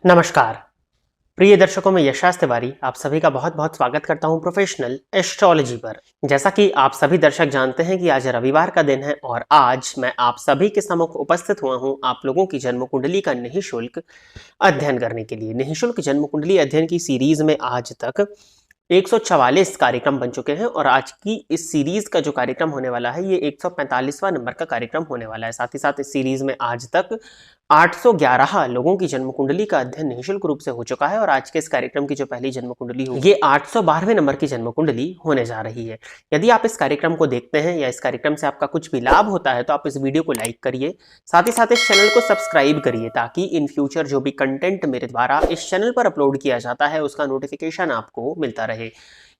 नमस्कार प्रिय दर्शकों, मैं यशास तिवारी आप सभी का बहुत बहुत स्वागत करता हूं प्रोफेशनल एस्ट्रोलॉजी पर। जैसा कि आप सभी दर्शक जानते हैं कि आज रविवार का दिन है और आज मैं आप सभी के सम्मुख उपस्थित हुआ हूं आप लोगों की जन्म कुंडली का निःशुल्क अध्ययन करने के लिए। निःशुल्क जन्म कुंडली अध्ययन की सीरीज में आज तक 144 कार्यक्रम बन चुके हैं और आज की इस सीरीज का जो कार्यक्रम होने वाला है ये 145वां नंबर का कार्यक्रम होने वाला है। साथ ही साथ इस सीरीज में आज तक 811 लोगों की जन्म कुंडली का अध्ययन निःशुल्क रूप से हो चुका है और आज के इस कार्यक्रम की जो पहली जन्म कुंडली होगी ये 812वें नंबर की जन्म कुंडली होने जा रही है। यदि आप इस कार्यक्रम को देखते हैं या इस कार्यक्रम से आपका कुछ भी लाभ होता है तो आप इस वीडियो को लाइक करिए, साथ ही साथ इस चैनल को सब्सक्राइब करिए ताकि इन फ्यूचर जो भी कंटेंट मेरे द्वारा इस चैनल पर अपलोड किया जाता है उसका नोटिफिकेशन आपको मिलता रहे।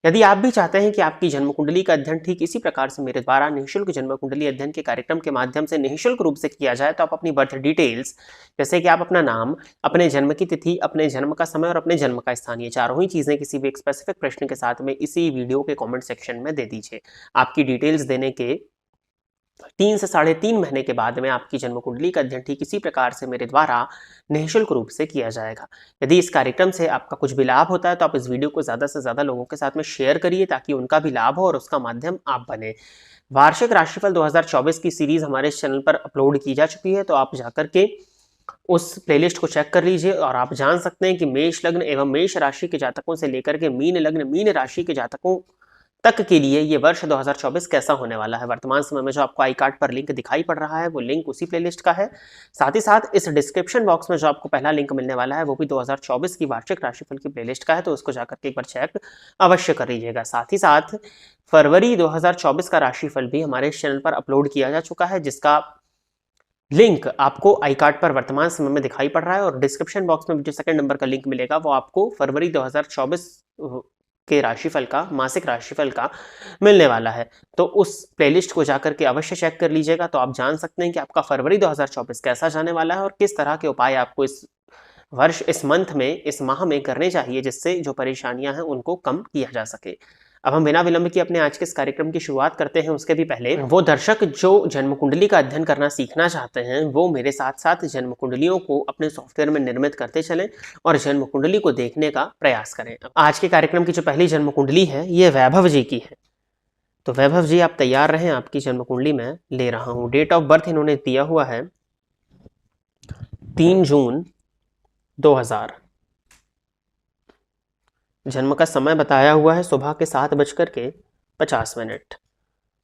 यदि आप भी चाहते हैं कि आपकी जन्म कुंडली का अध्ययन ठीक इसी प्रकार से मेरे द्वारा निःशुल्क जन्म कुंडली अध्ययन के कार्यक्रम के माध्यम से निःशुल्क रूप से किया जाए तो आप अपनी बर्थ डिटेल्स जैसे कि आप अपना नाम, अपने जन्म की तिथि, अपने जन्म का समय और अपने जन्म का स्थान, ये चारों ही चीजें किसी भी एक स्पेसिफिक प्रश्न के साथ में इसी वीडियो के कमेंट सेक्शन में दे दीजिए। आपकी डिटेल्स देने के 3 से 3.5 महीने के बाद में आपकी जन्म कुंडली का अध्ययन ठीक इसी प्रकार से मेरे द्वारा निःशुल्क रूप से किया जाएगा। यदि इस कार्यक्रम से आपका कुछ भी लाभ होता है तो आप इस वीडियो को ज़्यादा से ज़्यादा लोगों के साथ में शेयर करिए ताकि उनका भी लाभ हो और उसका माध्यम आप बने। वार्षिक राशिफल 2024 की सीरीज हमारे इस चैनल पर अपलोड की जा चुकी है, तो आप जाकर के उस प्लेलिस्ट को चेक कर लीजिए और आप जान सकते हैं कि मेष लग्न एवं मेष राशि के जातकों से लेकर के मीन लग्न मीन राशि के जातकों तक के लिए ये वर्ष 2024 कैसा होने वाला है। वर्तमान समय में जो आपको आई कार्ड पर लिंक दिखाई पड़ रहा है वो लिंक उसी प्लेलिस्ट का है। साथ ही साथ इस डिस्क्रिप्शन बॉक्स में जो आपको पहला लिंक मिलने वाला है वो भी 2024 की वार्षिक राशिफल की प्लेलिस्ट का है, तो उसको जाकर के एक बार चेक अवश्य कर लीजिएगा। साथ ही साथ फरवरी 2024 का राशिफल भी हमारे इस चैनल पर अपलोड किया जा चुका है, जिसका लिंक आपको आई कार्ड पर वर्तमान समय में दिखाई पड़ रहा है और डिस्क्रिप्शन बॉक्स में जो सेकंड नंबर का लिंक मिलेगा वो आपको फरवरी 2024 के राशिफल का, मासिक राशिफल का मिलने वाला है। तो उस प्लेलिस्ट को जाकर के अवश्य चेक कर लीजिएगा, तो आप जान सकते हैं कि आपका फरवरी 2024 कैसा जाने वाला है और किस तरह के उपाय आपको इस वर्ष, इस मंथ में, इस माह में करने चाहिए जिससे जो परेशानियां हैं उनको कम किया जा सके। अब हम बिना विलंब के अपने आज के इस कार्यक्रम की शुरुआत करते हैं। उसके भी पहले वो दर्शक जो जन्म कुंडली का अध्ययन करना सीखना चाहते हैं वो मेरे साथ साथ जन्म कुंडलियों को अपने सॉफ्टवेयर में निर्मित करते चलें और जन्म कुंडली को देखने का प्रयास करें। आज के कार्यक्रम की जो पहली जन्म कुंडली है ये वैभव जी की है। तो वैभव जी आप तैयार रहें, आपकी जन्म कुंडली में ले रहा हूं। डेट ऑफ बर्थ इन्होंने दिया हुआ है 3 जून 2000। जन्म का समय बताया हुआ है सुबह के 7:50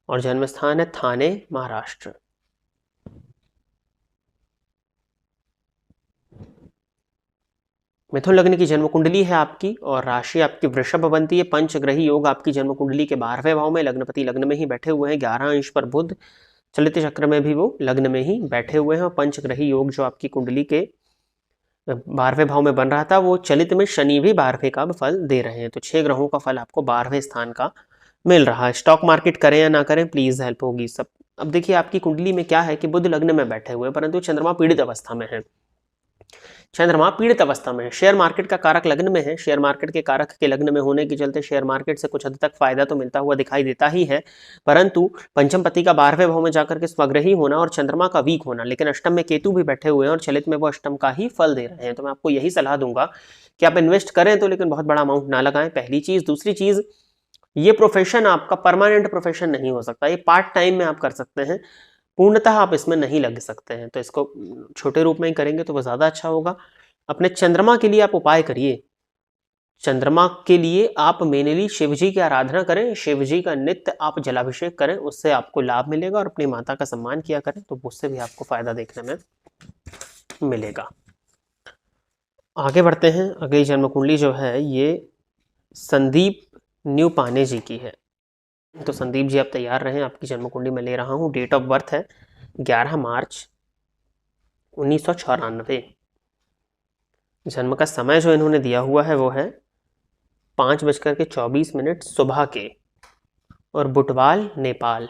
और जन्म स्थान है थाने, महाराष्ट्र। मिथुन लग्न की जन्म कुंडली है आपकी और राशि आपकी वृषभ बनती है। पंचग्रही योग आपकी जन्म कुंडली के 12वें भाव में, लग्नपति लग्न में ही बैठे हुए हैं। 11 अंश पर बुध, चलित चक्र में भी वो लग्न में ही बैठे हुए हैं और पंचग्रही योग जो आपकी कुंडली के 12वें भाव में बन रहा था वो चलित में शनि भी 12वें का फल दे रहे हैं। तो 6 ग्रहों का फल आपको 12वें स्थान का मिल रहा है। स्टॉक मार्केट करें या ना करें, प्लीज हेल्प होगी सब। अब देखिए आपकी कुंडली में क्या है कि बुध लग्न में बैठे हुए हैं परंतु चंद्रमा पीड़ित अवस्था में है। चंद्रमा पीड़ित अवस्था में है। शेयर मार्केट का कारक लग्न में है। शेयर मार्केट के कारक के लग्न में होने के चलते शेयर मार्केट से कुछ हद तक फायदा तो मिलता हुआ दिखाई देता ही है, परंतु पंचम पति का 12वें भाव में जाकर के स्वग्रही होना और चंद्रमा का वीक होना, लेकिन अष्टम में केतु भी बैठे हुए हैं और चलित में वो अष्टम का ही फल दे रहे हैं। तो मैं आपको यही सलाह दूंगा कि आप इन्वेस्ट करें तो लेकिन बहुत बड़ा अमाउंट ना लगाएं, पहली चीज। दूसरी चीज, ये प्रोफेशन आपका परमानेंट प्रोफेशन नहीं हो सकता, ये पार्ट टाइम में आप कर सकते हैं, पूर्णतः आप इसमें नहीं लग सकते हैं। तो इसको छोटे रूप में ही करेंगे तो वो ज़्यादा अच्छा होगा। अपने चंद्रमा के लिए आप उपाय करिए। चंद्रमा के लिए आप मेनली शिव जी की आराधना करें, शिव जी का नित्य आप जलाभिषेक करें, उससे आपको लाभ मिलेगा और अपनी माता का सम्मान किया करें तो उससे भी आपको फायदा देखने में मिलेगा। आगे बढ़ते हैं। अगली जन्म कुंडली जो है ये संदीप न्यू पाने जी की है। तो संदीप जी आप तैयार रहें, आपकी जन्म कुंडली में ले रहा हूँ। डेट ऑफ बर्थ है 11 मार्च 1994। जन्म का समय जो इन्होंने दिया हुआ है वो है 5:24 सुबह के और बुटवाल, नेपाल।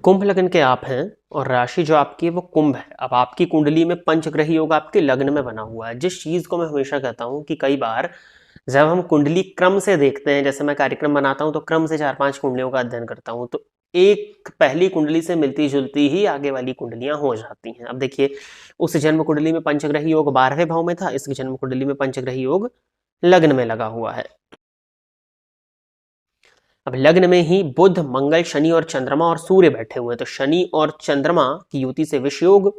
कुंभ लग्न के आप हैं और राशि जो आपकी है वो कुंभ है। अब आपकी कुंडली में पंचग्रही योग आपके लग्न में बना हुआ है। जिस चीज को मैं हमेशा कहता हूं कि कई बार जब हम कुंडली क्रम से देखते हैं, जैसे मैं कार्यक्रम बनाता हूं तो क्रम से 4-5 कुंडलियों का अध्ययन करता हूं, तो एक पहली कुंडली से मिलती जुलती ही आगे वाली कुंडलियां हो जाती हैं। अब देखिए, उस जन्म कुंडली में पंचग्रही योग 12वें भाव में था, इस जन्म कुंडली में पंचग्रही योग लग्न में लगा हुआ है। अब लग्न में ही बुध, मंगल, शनि और चंद्रमा और सूर्य बैठे हुए हैं, तो शनि और चंद्रमा की युति से विष योग,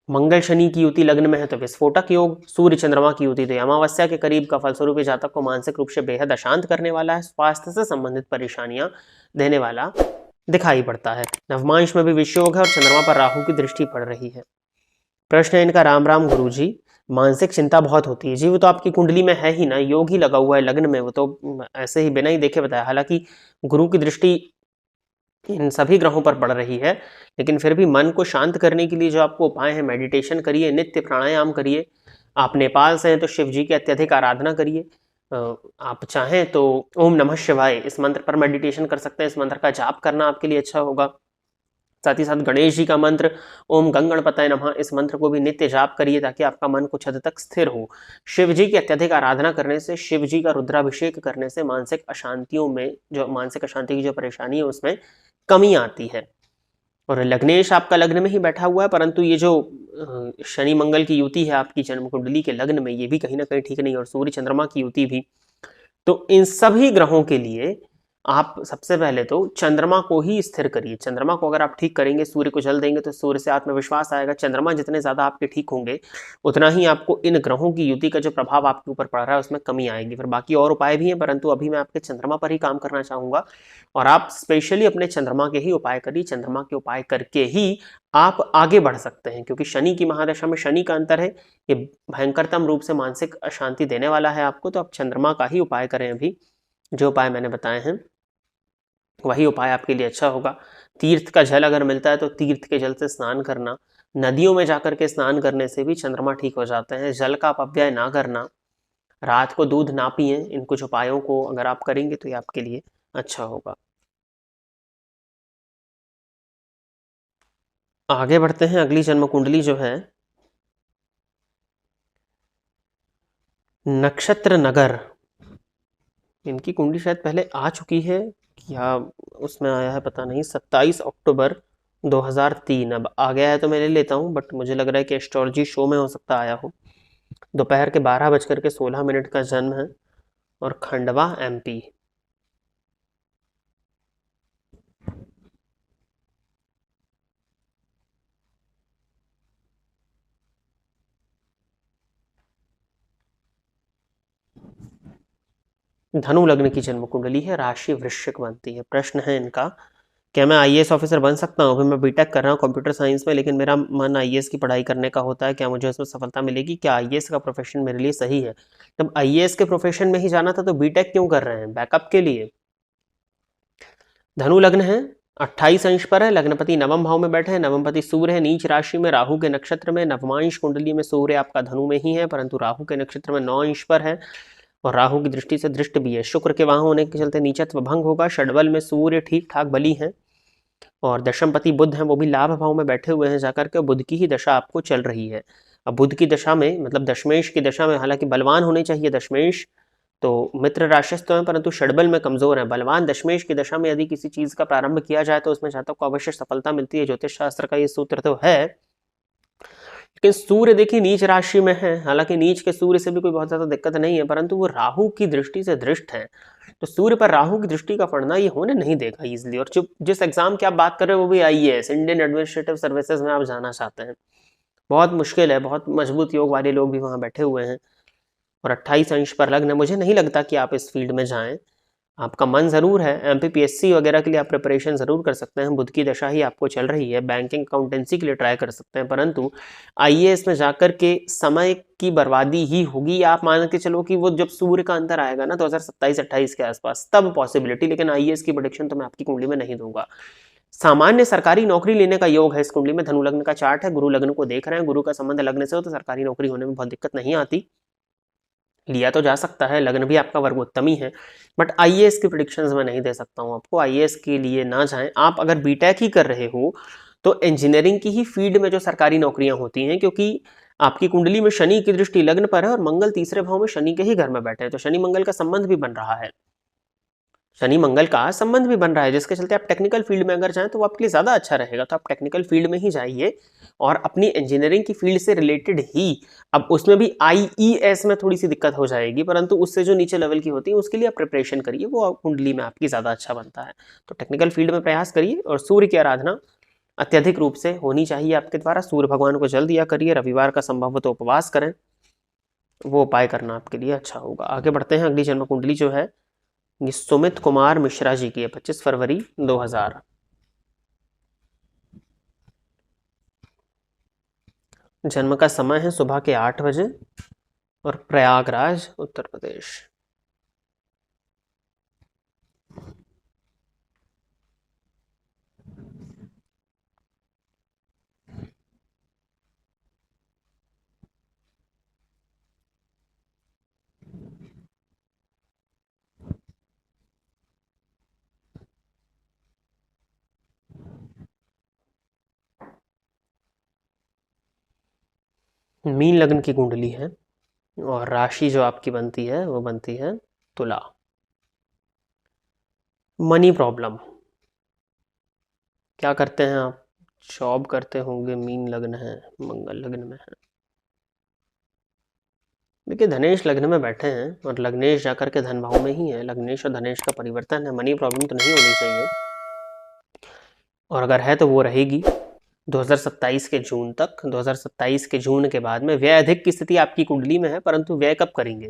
मंगल शनि की युति लग्न में है तो विस्फोटक योग, सूर्य चंद्रमा की युति तो अमावस्या के करीब का फलस्वरूप जातक को मानसिक रूप से बेहद अशांत करने वाला है, स्वास्थ्य से संबंधित परेशानियां देने वाला दिखाई पड़ता है। नवमांश में भी विष योग है और चंद्रमा पर राहु की दृष्टि पड़ रही है। प्रश्न है इनका, राम राम गुरुजी, मानसिक चिंता बहुत होती है जी। वो तो आपकी कुंडली में है ही ना, योग ही लगा हुआ है लग्न में, वो तो ऐसे ही बिना ही देखे बताया। हालांकि गुरु की दृष्टि इन सभी ग्रहों पर पड़ रही है, लेकिन फिर भी मन को शांत करने के लिए जो आपको उपाय है, मेडिटेशन करिए, नित्य प्राणायाम करिए। आप नेपाल से हैं तो शिव जी की अत्यधिक आराधना करिए। आप चाहें तो ओम नमः शिवाय इस मंत्र पर मेडिटेशन कर सकते हैं, इस मंत्र का जाप करना आपके लिए अच्छा होगा। साथ ही साथ गणेश जी का मंत्र ओम गंगणपतये नमः, इस मंत्र को भी नित्य जाप करिए ताकि आपका मन कुछ हद तक स्थिर हो। शिव जी की अत्यधिक आराधना करने से, शिव जी का रुद्राभिषेक करने से मानसिक अशांतियों में, जो मानसिक अशांति की जो परेशानी है उसमें कमी आती है। और लग्नेश आपका लग्न में ही बैठा हुआ है, परंतु ये जो शनि मंगल की युति है आपकी जन्म कुंडली के लग्न में, ये भी कहीं ना कहीं ठीक नहीं, और सूर्य चंद्रमा की युति भी। तो इन सभी ग्रहों के लिए आप सबसे पहले तो चंद्रमा को ही स्थिर करिए। चंद्रमा को अगर आप ठीक करेंगे, सूर्य को जल देंगे, तो सूर्य से आत्मविश्वास आएगा। चंद्रमा जितने ज्यादा आपके ठीक होंगे, उतना ही आपको इन ग्रहों की युति का जो प्रभाव आपके ऊपर पड़ रहा है उसमें कमी आएगी। फिर बाकी और उपाय भी हैं, परंतु अभी मैं आपके चंद्रमा पर ही काम करना चाहूंगा, और आप स्पेशली अपने चंद्रमा के ही उपाय करिए। चंद्रमा के उपाय करके ही आप आगे बढ़ सकते हैं, क्योंकि शनि की महादशा में शनि का अंतर है, ये भयंकरतम रूप से मानसिक अशांति देने वाला है आपको। तो आप चंद्रमा का ही उपाय करें। अभी जो उपाय मैंने बताए हैं वही उपाय आपके लिए अच्छा होगा। तीर्थ का जल अगर मिलता है तो तीर्थ के जल से स्नान करना, नदियों में जाकर के स्नान करने से भी चंद्रमा ठीक हो जाते हैं। जल का अपव्यय ना करना, रात को दूध ना पिए, इन कुछ उपायों को अगर आप करेंगे तो ये आपके लिए अच्छा होगा। आगे बढ़ते हैं। अगली जन्म कुंडली जो है नक्षत्र नगर, इनकी कुंडली शायद पहले आ चुकी है या उसमें आया है पता नहीं। 27 अक्टूबर 2003 अब आ गया है तो मैं ले लेता हूँ, बट मुझे लग रहा है कि एस्ट्रोलॉजी शो में हो सकता आया हो। दोपहर के 12:16 का जन्म है और खंडवा MP। धनु लग्न की जन्म कुंडली है, राशि वृश्चिक बनती है। प्रश्न है इनका, क्या मैं IAS ऑफिसर बन सकता हूँ? अभी मैं बीटेक कर रहा हूँ कंप्यूटर साइंस में, लेकिन मेरा मन IAS की पढ़ाई करने का होता है। क्या मुझे उसमें सफलता मिलेगी? क्या IAS का प्रोफेशन मेरे लिए सही है? जब IAS के प्रोफेशन में ही जाना था तो बीटेक क्यों कर रहे हैं? बैकअप के लिए। धनु लग्न है, 28 अंश पर है, लग्नपति नवम भाव में बैठे हैं, नवमपति सूर्य है, नीच राशि में, राहु के नक्षत्र में। नवमांश कुंडली में सूर्य आपका धनु में ही है, परंतु राहु के नक्षत्र में 9 अंश पर है और राहु की दृष्टि से दृष्ट भी है। शुक्र के वहां होने के चलते नीचत्व भंग होगा। षडबल में सूर्य ठीक ठाक बली है और दशमपति बुध हैं, वो भी लाभ भाव में बैठे हुए हैं जाकर के। बुध की ही दशा आपको चल रही है। अब बुध की दशा में, मतलब दशमेश की दशा में, हालांकि बलवान होने चाहिए दशमेश, तो मित्र राशि तो है परंतु षडबल में कमजोर है। बलवान दशमेश की दशा में यदि किसी चीज का प्रारंभ किया जाए तो उसमें जातक को अवश्य सफलता मिलती है। ज्योतिष शास्त्र का ये सूत्र तो है। लेकिन सूर्य देखिए नीच राशि में है, हालांकि नीच के सूर्य से भी कोई बहुत ज्यादा दिक्कत नहीं है, परंतु वो राहु की दृष्टि से दृष्ट है, तो सूर्य पर राहु की दृष्टि का पड़ना ये होने नहीं देगा इजिली। और जो जिस एग्जाम की आप बात कर रहे हो वो भी IAS, इंडियन एडमिनिस्ट्रेटिव सर्विसेज में आप जाना चाहते हैं, बहुत मुश्किल है। बहुत मजबूत योग वाले लोग भी वहां बैठे हुए हैं और 28 अंश पर लग्न है। मुझे नहीं लगता कि आप इस फील्ड में जाएं। आपका मन जरूर है, MPPSC वगैरह के लिए आप प्रिपरेशन जरूर कर सकते हैं, बुध की दशा ही आपको चल रही है। बैंकिंग अकाउंटेंसी के लिए ट्राई कर सकते हैं, परंतु IAS में जाकर के समय की बर्बादी ही होगी। आप मान के चलो कि वो जब सूर्य का अंतर आएगा ना 2027-28 के आसपास, तब पॉसिबिलिटी, लेकिन IAS की प्रेडिक्शन तो मैं आपकी कुंडली में नहीं दूंगा। सामान्य सरकारी नौकरी लेने का योग है इस कुंडली में। धनु लग्न का चार्ट है, गुरु लग्न को देख रहे हैं, गुरु का संबंध लग्न से हो तो सरकारी नौकरी होने में बहुत दिक्कत नहीं आती। लिया तो जा सकता है, लग्न भी आपका वर्गोत्तमी है, बट आईएएस की प्रिडिक्शंस मैं नहीं दे सकता हूँ आपको। आईएएस के लिए ना जाएं आप। अगर बीटेक ही कर रहे हो तो इंजीनियरिंग की ही फील्ड में जो सरकारी नौकरियां होती हैं, क्योंकि आपकी कुंडली में शनि की दृष्टि लग्न पर है और मंगल तीसरे भाव में शनि के ही घर में बैठे हैं, तो शनि मंगल का संबंध भी बन रहा है, शनि मंगल का संबंध भी बन रहा है, जिसके चलते आप टेक्निकल फील्ड में अगर जाएं तो वो आपके लिए ज़्यादा अच्छा रहेगा। तो आप टेक्निकल फील्ड में ही जाइए और अपनी इंजीनियरिंग की फील्ड से रिलेटेड ही, अब उसमें भी आईईएस में थोड़ी सी दिक्कत हो जाएगी, परंतु उससे जो नीचे लेवल की होती है उसके लिए आप प्रिपरेशन करिए, वो कुंडली में आपकी ज़्यादा अच्छा बनता है। तो टेक्निकल फील्ड में प्रयास करिए और सूर्य की आराधना अत्यधिक रूप से होनी चाहिए आपके द्वारा। सूर्य भगवान को जल दिया करिए, रविवार का संभव हो तो उपवास करें, वो उपाय करना आपके लिए अच्छा होगा। आगे बढ़ते हैं। अगली जन्म कुंडली जो है ये सुमित कुमार मिश्रा जी की है, 25 फरवरी 2000। जन्म का समय है सुबह के 8 बजे और प्रयागराज उत्तर प्रदेश। मीन लग्न की कुंडली है और राशि जो आपकी बनती है वो बनती है तुला। मनी प्रॉब्लम, क्या करते हैं आप? जॉब करते होंगे, मीन लग्न है, मंगल लग्न में है। देखिए धनेश लग्न में बैठे हैं और लग्नेश जाकर के धन भाव में ही है, लग्नेश और धनेश का परिवर्तन है, मनी प्रॉब्लम तो नहीं होनी चाहिए, और अगर है तो वो रहेगी 2027 के जून तक। 2027 के जून के बाद में व्यय अधिक की स्थिति आपकी कुंडली में है, परंतु व्यय कब करेंगे?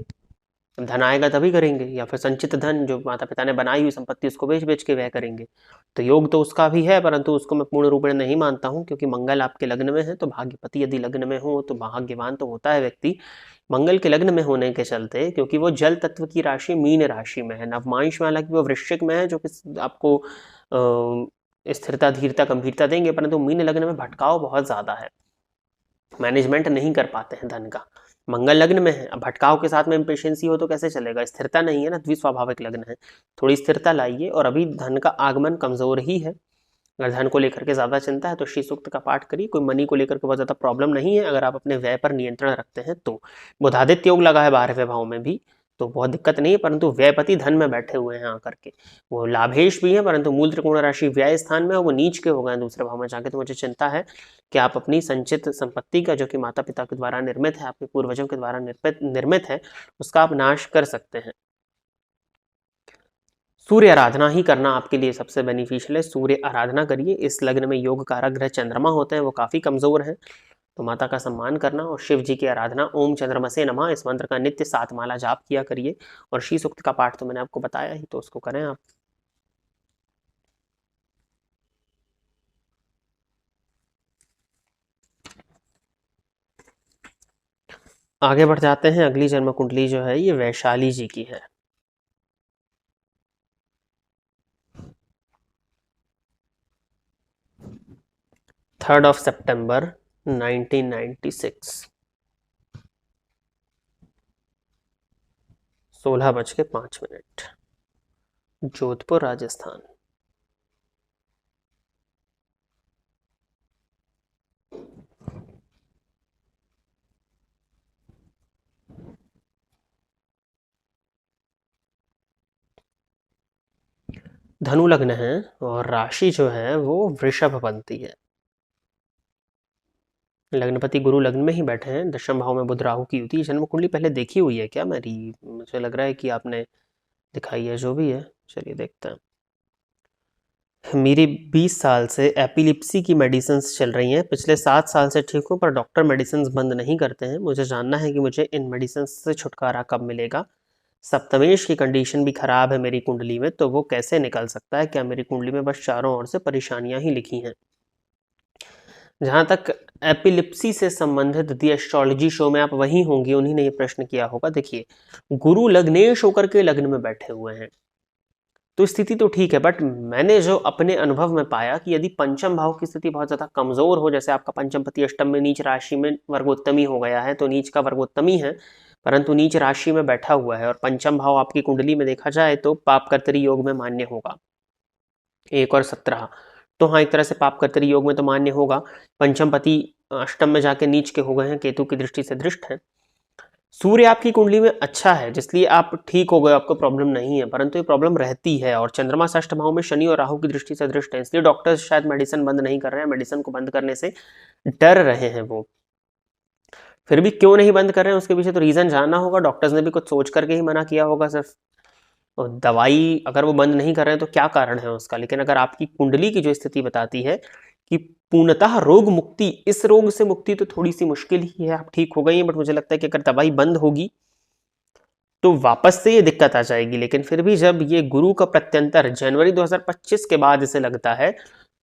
धन आएगा तभी करेंगे, या फिर संचित धन जो माता पिता ने बनाई हुई संपत्ति उसको बेच बेच के व्यय करेंगे। तो योग तो उसका भी है, परंतु उसको मैं पूर्ण रूप में नहीं मानता हूँ, क्योंकि मंगल आपके लग्न में है, तो भाग्यपति यदि लग्न में हो तो भाग्यवान तो होता है व्यक्ति। मंगल के लग्न में होने के चलते, क्योंकि वो जल तत्व की राशि मीन राशि में है, नवमांश में हालांकि वो वृश्चिक में है, जो कि आपको स्थिरता धीरता गंभीरता देंगे, परंतु मीन लग्न में भटकाव बहुत ज्यादा है, मैनेजमेंट नहीं कर पाते हैं धन का। मंगल लग्न में है, अब भटकाव के साथ में इम्पेशेंसी हो तो कैसे चलेगा? स्थिरता नहीं है ना, द्विस्वाभाविक लग्न है, थोड़ी स्थिरता लाइए। और अभी धन का आगमन कमजोर ही है, अगर धन को लेकर के ज्यादा चिंता है तो श्री सूक्त का पाठ करिए। कोई मनी को लेकर के बहुत ज्यादा प्रॉब्लम नहीं है, अगर आप अपने व्यय पर नियंत्रण रखते हैं तो। बुधादित्य योग लगा है 12वें भाव में भी, तो बहुत दिक्कत नहीं है, परंतु व्ययपति धन में बैठे हुए हैं आकर के, वो लाभेश भी है, परंतु मूल त्रिकोण राशि व्यय स्थान में, वो नीच के हो गए दूसरे भाव में जाके। तो मुझे चिंता है कि आप अपनी संचित संपत्ति का, जो कि माता पिता के द्वारा निर्मित है, आपके पूर्वजों के द्वारा निर्मित है, उसका आप नाश कर सकते हैं। सूर्य आराधना ही करना आपके लिए सबसे बेनिफिशियल है, सूर्य आराधना करिए। इस लग्न में योग कारक ग्रह चंद्रमा होते हैं, वो काफी कमजोर हैं, तो माता का सम्मान करना और शिव जी की आराधना। ओम चंद्रमसे नमः इस मंत्र का नित्य 7 माला जाप किया करिए, और श्री सूक्त का पाठ तो मैंने आपको बताया ही, तो उसको करें आप। आगे बढ़ जाते हैं। अगली जन्म कुंडली जो है ये वैशाली जी की है। 3 सितंबर 1996, 16:05, जोधपुर राजस्थान। धनु लग्न है और राशि जो है वो वृषभ बनती है। लग्नपति गुरु लग्न में ही बैठे हैं, दशम भाव में बुध राहु की युति। जन्म कुंडली पहले देखी हुई है क्या मेरी? मुझे लग रहा है कि आपने दिखाई है, जो भी है चलिए देखते हैं। मेरी 20 साल से एपिलिप्सी की मेडिसिन चल रही हैं, पिछले 7 साल से ठीक हूँ, पर डॉक्टर मेडिसिन बंद नहीं करते हैं। मुझे जानना है कि मुझे इन मेडिसिन से छुटकारा कब मिलेगा। सप्तमेश की कंडीशन भी खराब है मेरी कुंडली में, तो वो कैसे निकल सकता है? क्या मेरी कुंडली में बस चारों ओर से परेशानियां ही लिखी हैं? जहाँ तक एपिलिप्सी से संबंधित दी एस्ट्रोलॉजी शो में आप वही होंगी, उन्हीं ने ये प्रश्न किया होगा। देखिए गुरु लग्नेश होकर के लग्न में बैठे हुए हैं, तो स्थिति तो ठीक है, बट मैंने जो अपने अनुभव में पाया कि यदि पंचम भाव की स्थिति बहुत ज्यादा कमजोर हो, जैसे आपका पंचम पति अष्टम में नीच राशि में वर्गोत्तमी हो गया है, तो नीच का वर्गोत्तमी है, परंतु नीच राशि में बैठा हुआ है और पंचम भाव आपकी कुंडली में देखा जाए तो पापकर्तरी योग में मान्य होगा। 1 और 17, तो हाँ, एक तरह से पापकर्तरी योग में तो मान्य होगा। पंचम पति अष्टम में जाके नीच के हो गए हैं, केतु की दृष्टि से दृष्ट है। सूर्य आपकी कुंडली में अच्छा है, जिसलिए आप ठीक हो गए, आपको प्रॉब्लम नहीं है, परंतु ये प्रॉब्लम रहती है। और चंद्रमा षष्ठ भाव में शनि और राहु की दृष्टि से दृष्ट है, इसलिए डॉक्टर्स शायद मेडिसिन बंद नहीं कर रहे हैं, मेडिसिन को बंद करने से डर रहे हैं वो। फिर भी क्यों नहीं बंद कर रहे हैं, उसके पीछे तो रीजन जानना होगा। डॉक्टर्स ने भी कुछ सोच करके ही मना किया होगा सिर्फ। और दवाई अगर वो बंद नहीं कर रहे हैं तो क्या कारण है उसका। लेकिन अगर आपकी कुंडली की जो स्थिति बताती है कि पूर्णतः रोग मुक्ति, इस रोग से मुक्ति तो थोड़ी सी मुश्किल ही है, आप ठीक हो गई हैं, बट मुझे लगता है कि अगर दवाई बंद होगी तो वापस से ये दिक्कत आ जाएगी। लेकिन फिर भी जब ये गुरु का प्रत्यंतर जनवरी 2025 के बाद इसे लगता है,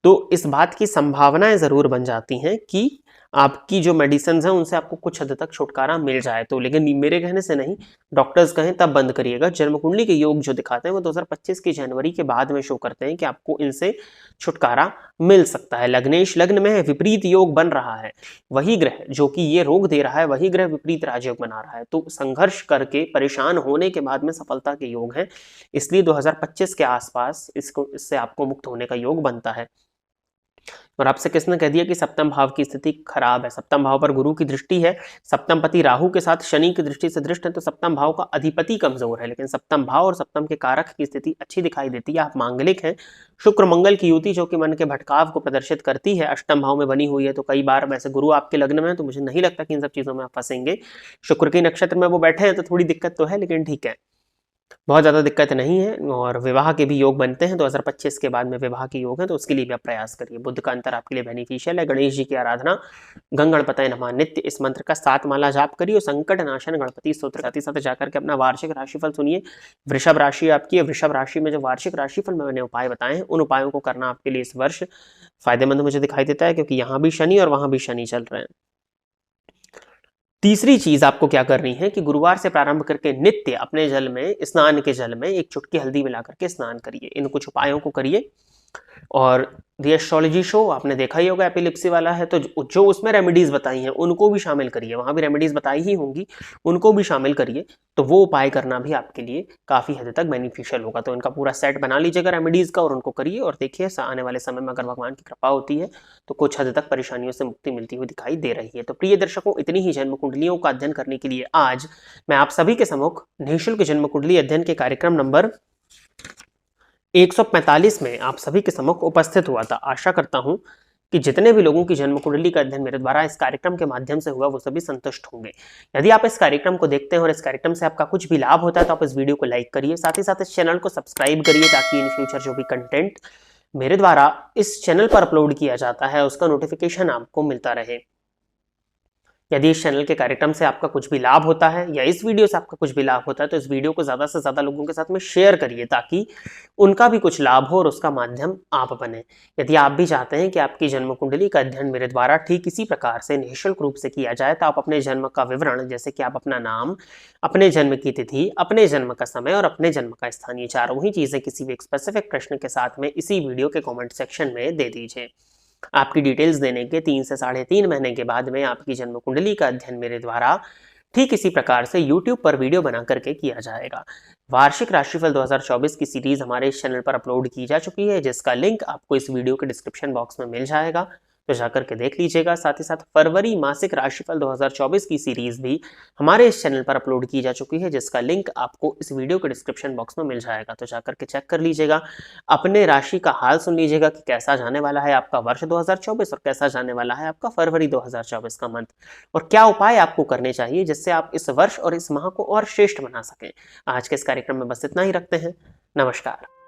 तो इस बात की संभावनाएं जरूर बन जाती हैं कि आपकी जो मेडिसिन हैं उनसे आपको कुछ हद तक छुटकारा मिल जाए। तो लेकिन मेरे कहने से नहीं, डॉक्टर्स कहें तब बंद करिएगा। जन्म कुंडली के योग जो दिखाते हैं वो 2025 की जनवरी के बाद में शो करते हैं कि आपको इनसे छुटकारा मिल सकता है। लग्नेश लग्न में विपरीत योग बन रहा है, वही ग्रह जो कि ये रोग दे रहा है वही ग्रह विपरीत राजयोग बना रहा है। तो संघर्ष करके परेशान होने के बाद में सफलता के योग है, इसलिए 2025 के आसपास इससे आपको मुक्त होने का योग बनता है। और आपसे किसने कह दिया कि सप्तम भाव की स्थिति खराब है। सप्तम भाव पर गुरु की दृष्टि है, सप्तम पति राहु के साथ शनि की दृष्टि से दृष्ट है, तो सप्तम भाव का अधिपति कमजोर है। लेकिन सप्तम भाव और सप्तम के कारक की स्थिति अच्छी दिखाई देती है। आप मांगलिक हैं, शुक्र मंगल की युति जो कि मन के भटकाव को प्रदर्शित करती है, अष्टम भाव में बनी हुई है। तो कई बार वैसे गुरु आपके लग्न में है, तो मुझे नहीं लगता कि इन सब चीजों में आप फंसेंगे। शुक्र के नक्षत्र में वो बैठे हैं तो थोड़ी दिक्कत तो है, लेकिन ठीक है, बहुत ज़्यादा दिक्कत नहीं है। और विवाह के भी योग बनते हैं 2025 के बाद में, विवाह के योग हैं, तो उसके लिए भी आप प्रयास करिए। बुध का अंतर आपके लिए बेनिफिशियल है। गणेश जी की आराधना, गंगणपतये नमः नित्य इस मंत्र का 7 माला जाप करिए और संकट नाशन गणपति स्तोत्र साथ ही साथ जाकर के अपना वार्षिक राशिफल सुनिए। वृषभ राशि आपकी है, वृषभ राशि में जो वार्षिक राशिफल में मैंने उपाय बताए हैं, उन उपायों को करना आपके लिए इस वर्ष फायदेमंद मुझे दिखाई देता है, क्योंकि यहाँ भी शनि और वहां भी शनि चल रहे हैं। तीसरी चीज आपको क्या करनी है कि गुरुवार से प्रारंभ करके नित्य अपने जल में, स्नान के जल में एक चुटकी हल्दी मिला करके स्नान करिए। इन कुछ उपायों को करिए। और द एस्ट्रोलॉजी शो आपने देखा ही होगा, एपिलिप्सी वाला है, तो जो उसमें रेमेडीज बताई हैं उनको भी शामिल करिए। वहां भी रेमेडीज बताई ही होंगी, उनको भी शामिल करिए। तो वो उपाय करना भी आपके लिए काफी हद तक बेनिफिशियल होगा। तो इनका पूरा सेट बना लीजिएगा रेमेडीज का और उनको करिए। और देखिए आने वाले समय में अगर भगवान की कृपा होती है तो कुछ हद तक परेशानियों से मुक्ति मिलती हुई दिखाई दे रही है। तो प्रिय दर्शकों, इतनी ही जन्म कुंडलियों का अध्ययन करने के लिए आज मैं आप सभी के सम्मुख निःशुल्क जन्म कुंडली अध्ययन के कार्यक्रम नंबर 145 में आप सभी के सम्मुख उपस्थित हुआ था। आशा करता हूं कि जितने भी लोगों की जन्म कुंडली का अध्ययन मेरे द्वारा इस कार्यक्रम के माध्यम से हुआ वो सभी संतुष्ट होंगे। यदि आप इस कार्यक्रम को देखते हैं और इस कार्यक्रम से आपका कुछ भी लाभ होता है तो आप इस वीडियो को लाइक करिए, साथ ही साथ इस चैनल को सब्सक्राइब करिए, ताकि इन फ्यूचर जो भी कंटेंट मेरे द्वारा इस चैनल पर अपलोड किया जाता है उसका नोटिफिकेशन आपको मिलता रहे। यदि इस चैनल के कार्यक्रम से आपका कुछ भी लाभ होता है या इस वीडियो से आपका कुछ भी लाभ होता है तो इस वीडियो को ज़्यादा से ज़्यादा लोगों के साथ में शेयर करिए, ताकि उनका भी कुछ लाभ हो और उसका माध्यम आप बने। यदि आप भी चाहते हैं कि आपकी जन्म कुंडली का अध्ययन मेरे द्वारा ठीक इसी प्रकार से निःशुल्क रूप से किया जाए, तो आप अपने जन्म का विवरण, जैसे कि आप अपना नाम, अपने जन्म की तिथि, अपने जन्म का समय और अपने जन्म का स्थान, ये चारों ही चीज़ें किसी भी एक स्पेसिफिक प्रश्न के साथ में इसी वीडियो के कॉमेंट सेक्शन में दे दीजिए। आपकी डिटेल्स देने के 3 से 3.5 महीने के बाद में आपकी जन्म कुंडली का अध्ययन मेरे द्वारा ठीक इसी प्रकार से YouTube पर वीडियो बना करके किया जाएगा। वार्षिक राशिफल 2024 की सीरीज हमारे इस चैनल पर अपलोड की जा चुकी है, जिसका लिंक आपको इस वीडियो के डिस्क्रिप्शन बॉक्स में मिल जाएगा, तो जाकर के देख लीजिएगा। साथ ही साथ फरवरी मासिक राशिफल 2024 की सीरीज भी हमारे इस चैनल पर अपलोड की जा चुकी है, जिसका लिंक आपको इस वीडियो के डिस्क्रिप्शन बॉक्स में मिल जाएगा, तो जाकर के चेक कर लीजिएगा। अपने राशि का हाल सुन लीजिएगा कि कैसा जाने वाला है आपका वर्ष 2024 और कैसा जाने वाला है आपका फरवरी 2024 का मंथ, और क्या उपाय आपको करने चाहिए जिससे आप इस वर्ष और इस माह को और श्रेष्ठ बना सकें। आज के इस कार्यक्रम में बस इतना ही रखते हैं। नमस्कार।